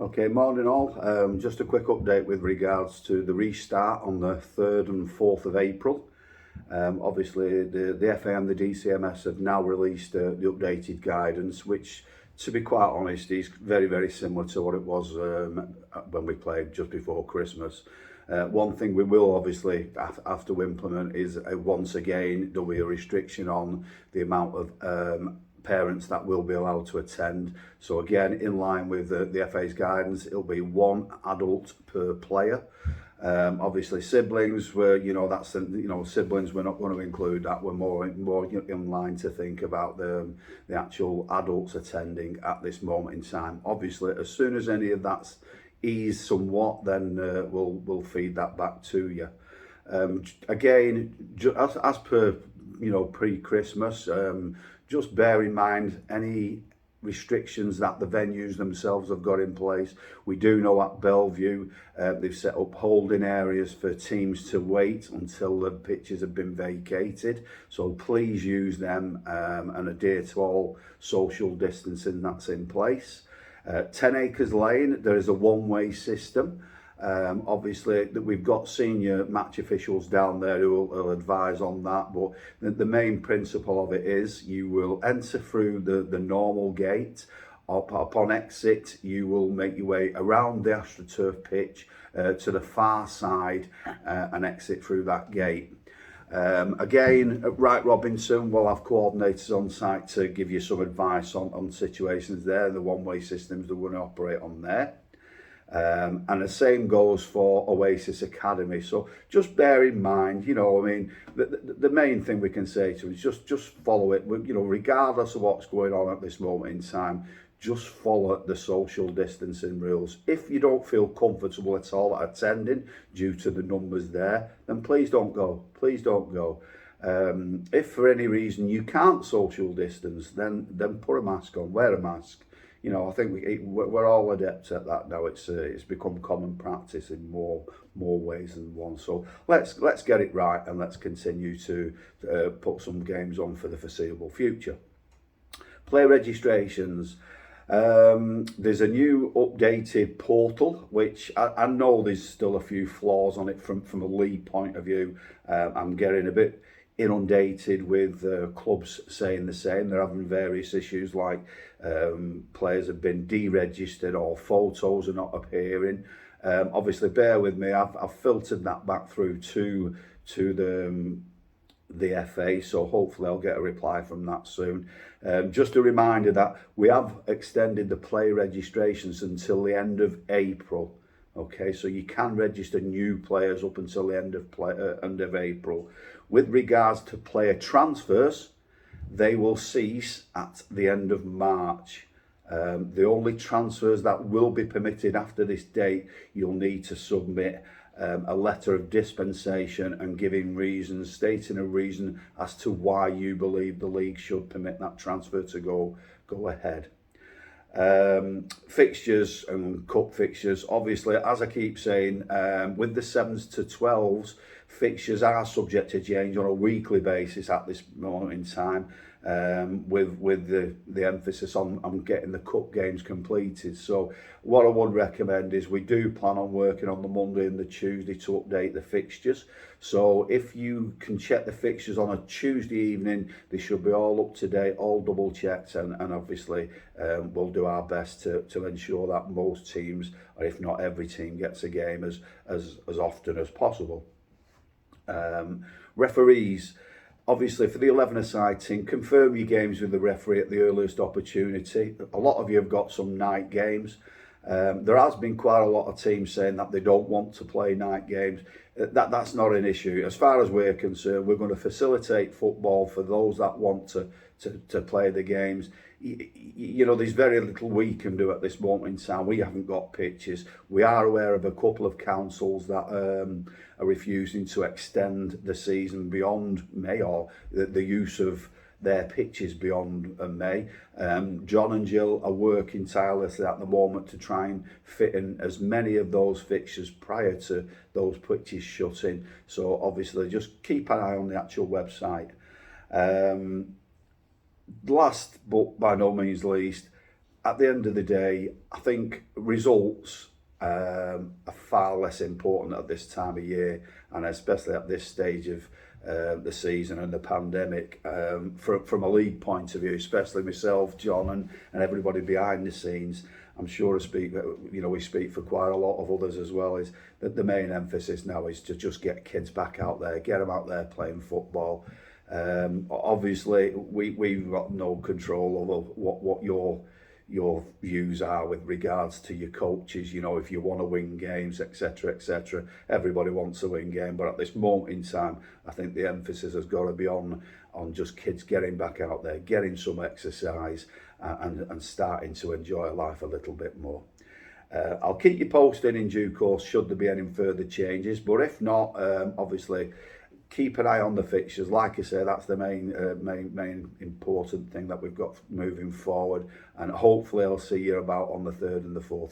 Okay, morning all. Just a quick update with regards to the restart on the 3rd and 4th of April. Obviously, the FA and the DCMS have now released the updated guidance, which, to be quite honest, is very, very similar to what it was when we played just before Christmas. One thing we will obviously have to implement is once again there'll be a restriction on the amount of parents that will be allowed to attend. So again, in line with the FA's guidance, it'll be one adult per player. Obviously siblings were, that's siblings, we're not going to include that. We're more in line to think about the actual adults attending at this moment in time. Obviously, as soon as any of that's eased somewhat, then we'll feed that back to you. Again, as per pre-Christmas, just bear in mind any restrictions that the venues themselves have got in place. We do know at Bellevue they've set up holding areas for teams to wait until the pitches have been vacated, so please use them and adhere to all social distancing that's in place. 10 Acres Lane, there is a one-way system. Obviously that we've got senior match officials down there who will advise on that, but the main principle of it is you will enter through the normal gate. Upon exit, you will make your way around the AstroTurf pitch to the far side and exit through that gate. Again, at Wright Robinson, we'll have coordinators on site to give you some advice on situations there, the one-way systems that we're going to operate on there. And the same goes for Oasis Academy. So just bear in mind, the main thing we can say to is just follow it. Regardless of what's going on at this moment in time, just follow the social distancing rules. If you don't feel comfortable at all attending due to the numbers there, then please don't go. Please don't go. If for any reason you can't social distance, then put a mask on, wear a mask. I think we're all adept at that now. It's become common practice in more ways than one. So let's get it right, and let's continue to put some games on for the foreseeable future. Play registrations. There's a new updated portal, which I know there's still a few flaws on it from a league point of view. I'm getting a bit inundated with clubs saying the same. They're having various issues like players have been deregistered or photos are not appearing. Obviously, bear with me. I've filtered that back through to the FA, so hopefully I'll get a reply from that soon. Just a reminder that we have extended the play registrations until the end of April. Okay, so you can register new players up until the end of April. With regards to player transfers, they will cease at the end of March. The only transfers that will be permitted after this date, you'll need to submit a letter of dispensation and giving reasons, stating a reason as to why you believe the league should permit that transfer to go ahead. Fixtures and cup fixtures, obviously, as I keep saying, with the 7s to 12s, fixtures are subject to change on a weekly basis at this moment in time, with the emphasis on getting the cup games completed. So what I would recommend is we do plan on working on the Monday and the Tuesday to update the fixtures. So if you can check the fixtures on a Tuesday evening, they should be all up to date, all double checked, and obviously we'll do our best to ensure that most teams, or if not every team, gets a game as often as possible. Referees, obviously for the 11-a-side team, confirm your games with the referee at the earliest opportunity. A lot of you have got some night games. There has been quite a lot of teams saying that they don't want to play night games. That's not an issue. As far as we're concerned, we're going to facilitate football for those that want to play the games. There's very little we can do at this moment in time. We haven't got pitches. We are aware of a couple of councils that are refusing to extend the season beyond May, or the use of their pitches beyond May. John and Jill are working tirelessly at the moment to try and fit in as many of those fixtures prior to those pitches shutting. So obviously just keep an eye on the actual website. Last but by no means least, at the end of the day, I think results are far less important at this time of year, and especially at this stage of the season and the pandemic. From a league point of view, especially myself, John, and everybody behind the scenes, I'm sure we speak for quite a lot of others as well, is that the main emphasis now is to just get kids back out there, get them out there playing football. Obviously, we've got no control over what your views are with regards to your coaches. You know, if you want to win games, etc., etc. Everybody wants to win game, but at this moment in time, I think the emphasis has got to be on just kids getting back out there, getting some exercise, and starting to enjoy life a little bit more. I'll keep you posted in due course should there be any further changes, but if not, obviously keep an eye on the fixtures. Like I say, that's the main important thing that we've got moving forward, and hopefully I'll see you about on the 3rd and the 4th.